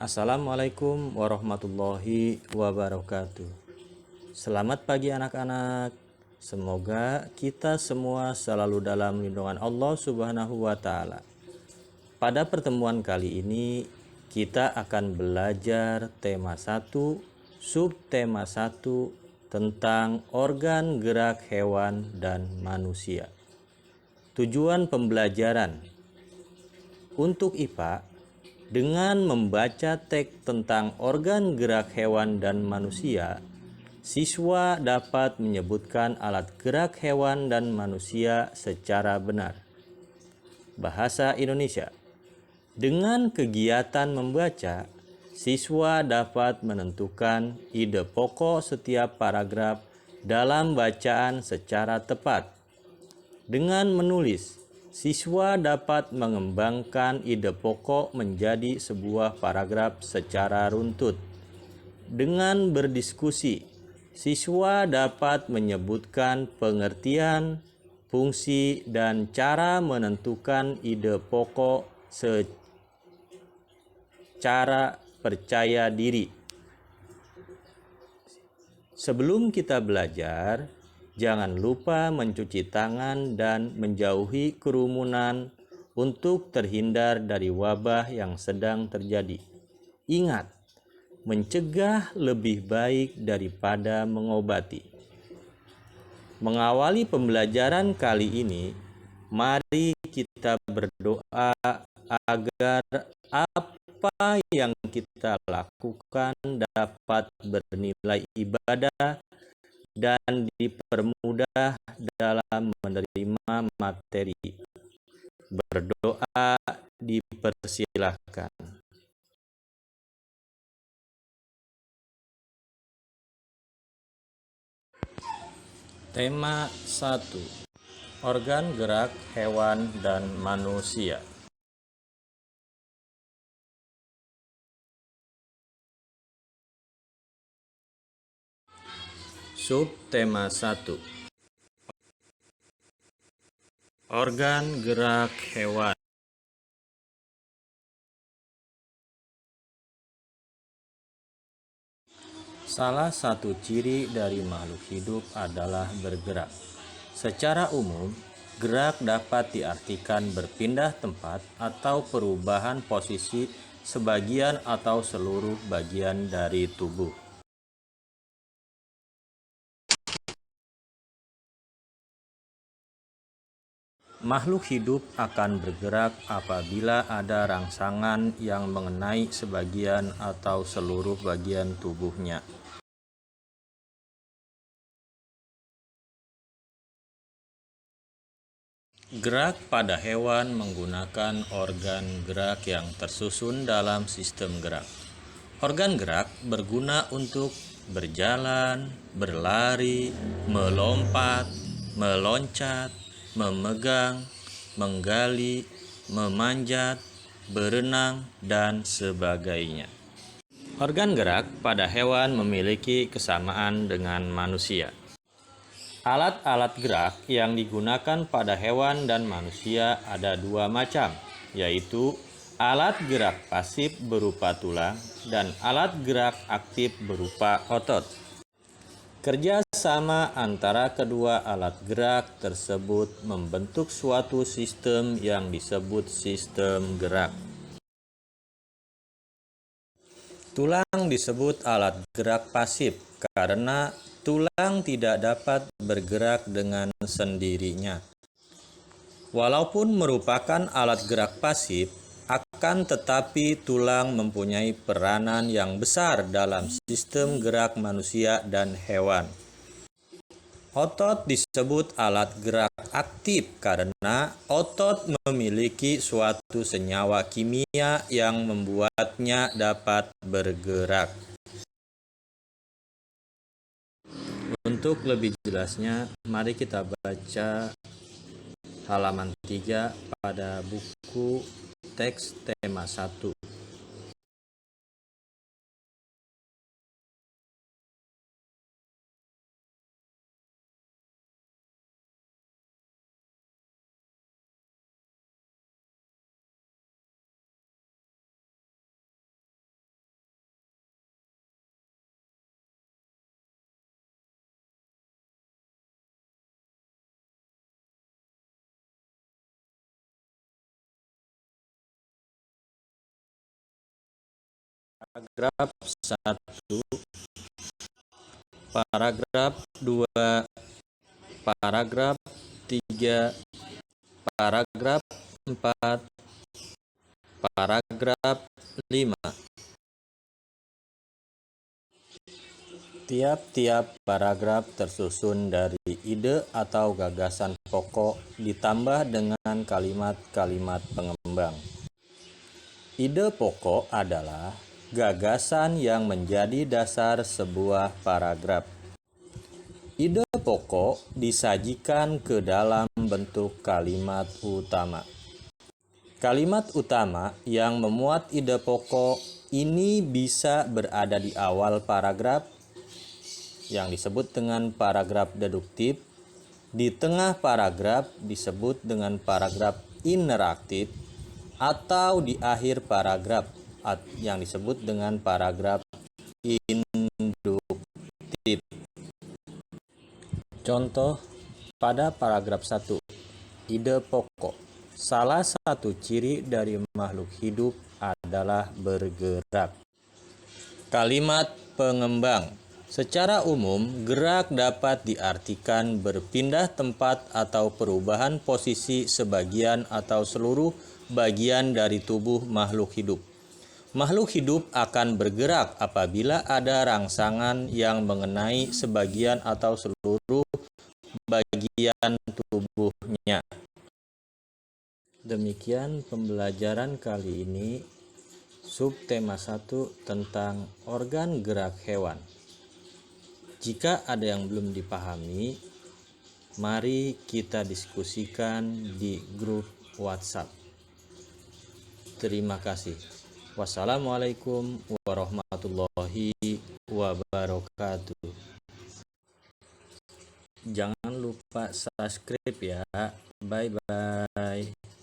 Assalamualaikum warahmatullahi wabarakatuh. Selamat pagi anak-anak. Semoga kita semua selalu dalam lindungan Allah Subhanahu wa taala. Pada pertemuan kali ini kita akan belajar tema 1, subtema 1 tentang organ gerak hewan dan manusia. Tujuan pembelajaran untuk IPA, dengan membaca teks tentang organ gerak hewan dan manusia, siswa dapat menyebutkan alat gerak hewan dan manusia secara benar. Bahasa Indonesia. Dengan kegiatan membaca, siswa dapat menentukan ide pokok setiap paragraf dalam bacaan secara tepat. Dengan menulis, siswa dapat mengembangkan ide pokok menjadi sebuah paragraf secara runtut. Dengan berdiskusi, siswa dapat menyebutkan pengertian, fungsi, dan cara menentukan ide pokok secara percaya diri. Sebelum kita belajar, jangan lupa mencuci tangan dan menjauhi kerumunan untuk terhindar dari wabah yang sedang terjadi. Ingat, mencegah lebih baik daripada mengobati. Mengawali pembelajaran kali ini, mari kita berdoa agar apa yang kita lakukan dapat bernilai ibadah dan dipermudah dalam menerima materi. Berdoa dipersilahkan. Tema 1. Organ gerak hewan dan manusia. Subtema 1. Organ gerak hewan. Salah satu ciri dari makhluk hidup adalah bergerak. Secara umum, gerak dapat diartikan berpindah tempat atau perubahan posisi sebagian atau seluruh bagian dari tubuh. Makhluk hidup akan bergerak apabila ada rangsangan yang mengenai sebagian atau seluruh bagian tubuhnya. Gerak pada hewan menggunakan organ gerak yang tersusun dalam sistem gerak. Organ gerak berguna untuk berjalan, berlari, melompat, meloncat, memegang, menggali, memanjat, berenang, dan sebagainya. Organ gerak pada hewan memiliki kesamaan dengan manusia. Alat-alat gerak yang digunakan pada hewan dan manusia ada dua macam, yaitu alat gerak pasif berupa tulang dan alat gerak aktif berupa otot. Kerjasama antara kedua alat gerak tersebut membentuk suatu sistem yang disebut sistem gerak. Tulang disebut alat gerak pasif karena tulang tidak dapat bergerak dengan sendirinya. Walaupun merupakan alat gerak pasif, akan tetapi tulang mempunyai peranan yang besar dalam sistem gerak manusia dan hewan. Otot disebut alat gerak aktif karena otot memiliki suatu senyawa kimia yang membuatnya dapat bergerak. Untuk lebih jelasnya, mari kita baca halaman 3 pada buku teks tema 1. Paragraf 1, paragraf 2, paragraf 3, paragraf 4, paragraf 5. Tiap-tiap paragraf tersusun dari ide atau gagasan pokok ditambah dengan kalimat-kalimat pengembang. Ide pokok adalah gagasan yang menjadi dasar sebuah paragraf. Ide pokok disajikan ke dalam bentuk kalimat utama. Kalimat utama yang memuat ide pokok ini bisa berada di awal paragraf, yang disebut dengan paragraf deduktif, di tengah paragraf disebut dengan paragraf interaktif, atau di akhir paragraf yang disebut dengan paragraf induktif. Contoh pada paragraf 1, ide pokok. Salah satu ciri dari makhluk hidup adalah bergerak. Kalimat pengembang. Secara umum, gerak dapat diartikan berpindah tempat atau perubahan posisi sebagian atau seluruh bagian dari tubuh makhluk hidup. Makhluk hidup akan bergerak apabila ada rangsangan yang mengenai sebagian atau seluruh bagian tubuhnya. Demikian pembelajaran kali ini, subtema 1 tentang organ gerak hewan. Jika ada yang belum dipahami, mari kita diskusikan di grup WhatsApp. Terima kasih. Wassalamualaikum warahmatullahi wabarakatuh. Jangan lupa subscribe ya. Bye-bye.